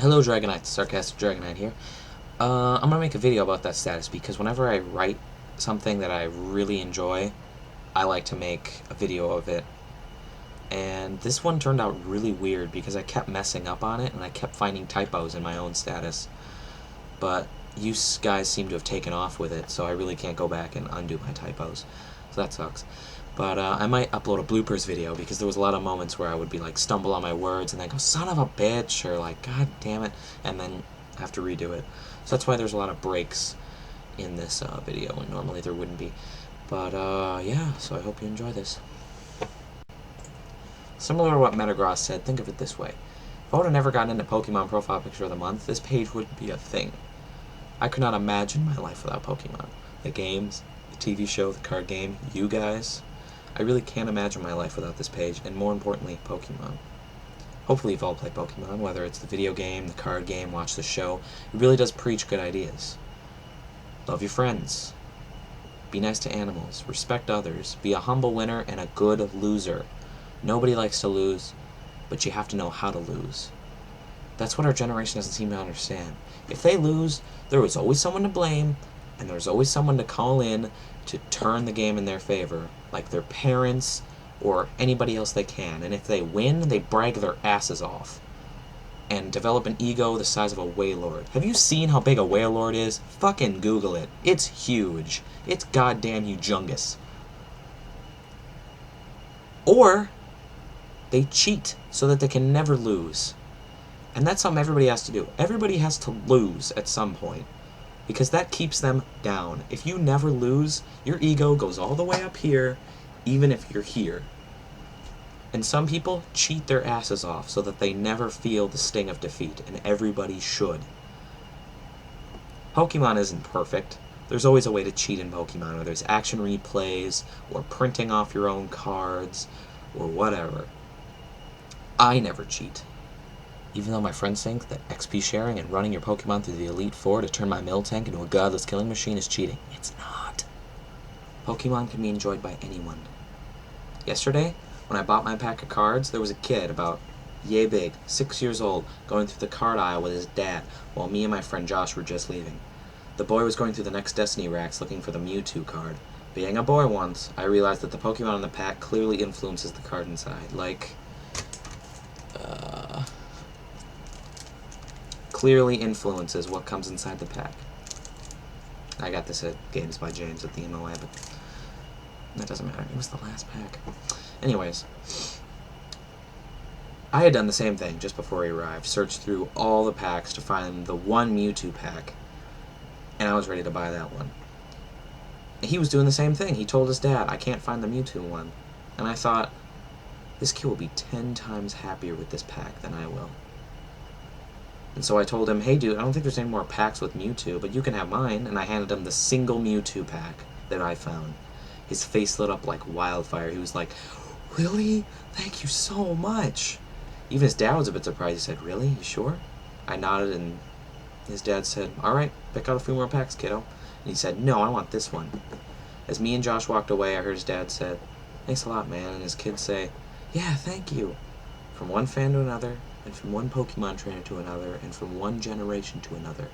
Hello Dragonite, Sarcastic Dragonite here. I'm gonna make a video about that status because whenever I write something that I really enjoy, I like to make a video of it. And this one turned out really weird because I kept messing up on it and I kept finding typos in my own status. But you guys seem to have taken off with it, so I really can't go back and undo my typos. So that sucks. But I might upload a bloopers video because there was a lot of moments where I would be like stumble on my words and then go son of a bitch or like god damn it and then have to redo it. So that's why there's a lot of breaks in this video and normally there wouldn't be. But yeah, so I hope you enjoy this. Similar to what Metagross said, think of it this way. If I would have never gotten into Pokemon Profile Picture of the Month, this page wouldn't be a thing. I could not imagine my life without Pokemon. The games, the TV show, the card game, you guys. I really can't imagine my life without this page, and more importantly, Pokemon. Hopefully you've all played Pokemon, whether it's the video game, the card game, watch the show. It really does preach good ideas. Love your friends. Be nice to animals. Respect others. Be a humble winner and a good loser. Nobody likes to lose, but you have to know how to lose. That's what our generation doesn't seem to understand. If they lose, there was always someone to blame, and there's always someone to call in to turn the game in their favor, like their parents or anybody else they can. And if they win, they brag their asses off and develop an ego the size of a Wailord. Have you seen how big a Wailord is? Fucking Google it. It's huge. It's goddamn humongous. Or they cheat so that they can never lose. And that's something everybody has to do. Everybody has to lose at some point, because that keeps them down. If you never lose, your ego goes all the way up here, even if you're here. And some people cheat their asses off so that they never feel the sting of defeat, and everybody should. Pokemon isn't perfect. There's always a way to cheat in Pokemon, whether it's action replays, or printing off your own cards, or whatever. I never cheat. Even though my friends think that XP sharing and running your Pokemon through the Elite Four to turn my Miltank into a godless killing machine is cheating. It's not. Pokemon can be enjoyed by anyone. Yesterday, when I bought my pack of cards, there was a kid about yay big, 6 years old, going through the card aisle with his dad, while me and my friend Josh were just leaving. The boy was going through the next Destiny racks looking for the Mewtwo card. Being a boy once, I realized that the Pokemon in the pack clearly influences the card inside. Clearly influences what comes inside the pack. I got this at Games by James at the MOA, but that doesn't matter. It was the last pack. Anyways, I had done the same thing just before he arrived. Searched through all the packs to find the one Mewtwo pack, and I was ready to buy that one. He was doing the same thing. He told his dad, I can't find the Mewtwo one. And I thought, this kid will be 10 times happier with this pack than I will. And so I told him, hey dude, I don't think there's any more packs with Mewtwo, but you can have mine. And I handed him the single Mewtwo pack that I found. His face lit up like wildfire. He was like, really? Thank you so much. Even his dad was a bit surprised. He said, really? You sure? I nodded and his dad said, alright, pick out a few more packs, kiddo. And he said, no, I want this one. As me and Josh walked away, I heard his dad said, thanks a lot, man. And his kids say, yeah, thank you. From one fan to another, and from one Pokemon trainer to another, and from one generation to another.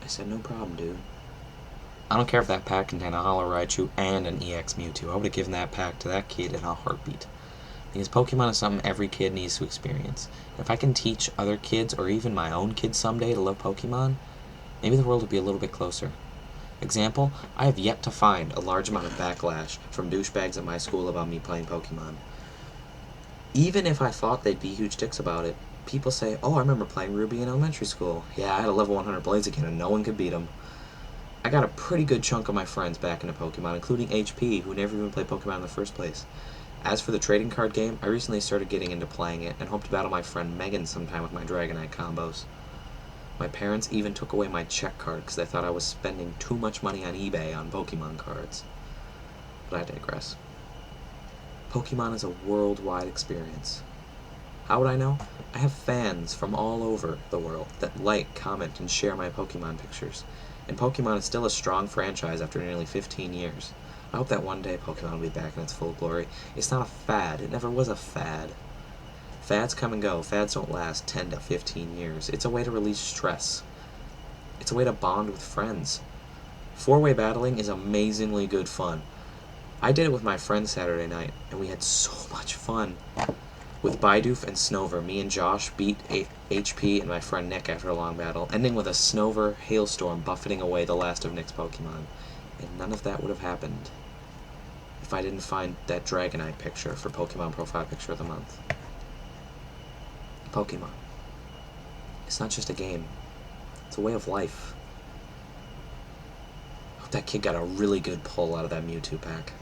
I said, no problem, dude. I don't care if that pack contained a Holo Raichu and an EX Mewtwo. I would have given that pack to that kid in a heartbeat. Because Pokemon is something every kid needs to experience. If I can teach other kids, or even my own kids someday, to love Pokemon, maybe the world would be a little bit closer. Example, I have yet to find a large amount of backlash from douchebags at my school about me playing Pokemon. Even if I thought they'd be huge dicks about it, people say, oh, I remember playing Ruby in elementary school. Yeah, I had a level 100 Blaziken and no one could beat him. I got a pretty good chunk of my friends back into Pokemon, including HP, who never even played Pokemon in the first place. As for the trading card game, I recently started getting into playing it and hope to battle my friend Megan sometime with my Dragonite combos. My parents even took away my check card because they thought I was spending too much money on eBay on Pokemon cards. But I digress. Pokemon is a worldwide experience. How would I know? I have fans from all over the world that like, comment, and share my Pokemon pictures. And Pokemon is still a strong franchise after nearly 15 years. I hope that one day Pokemon will be back in its full glory. It's not a fad. It never was a fad. Fads come and go. Fads don't last 10 to 15 years. It's a way to release stress. It's a way to bond with friends. Four-way battling is amazingly good fun. I did it with my friend Saturday night, and we had so much fun. With Bidoof and Snover, me and Josh beat HP and my friend Nick after a long battle, ending with a Snover hailstorm buffeting away the last of Nick's Pokemon. And none of that would have happened if I didn't find that Dragonite picture for Pokemon Profile Picture of the Month. Pokemon. It's not just a game. It's a way of life. I hope that kid got a really good pull out of that Mewtwo pack.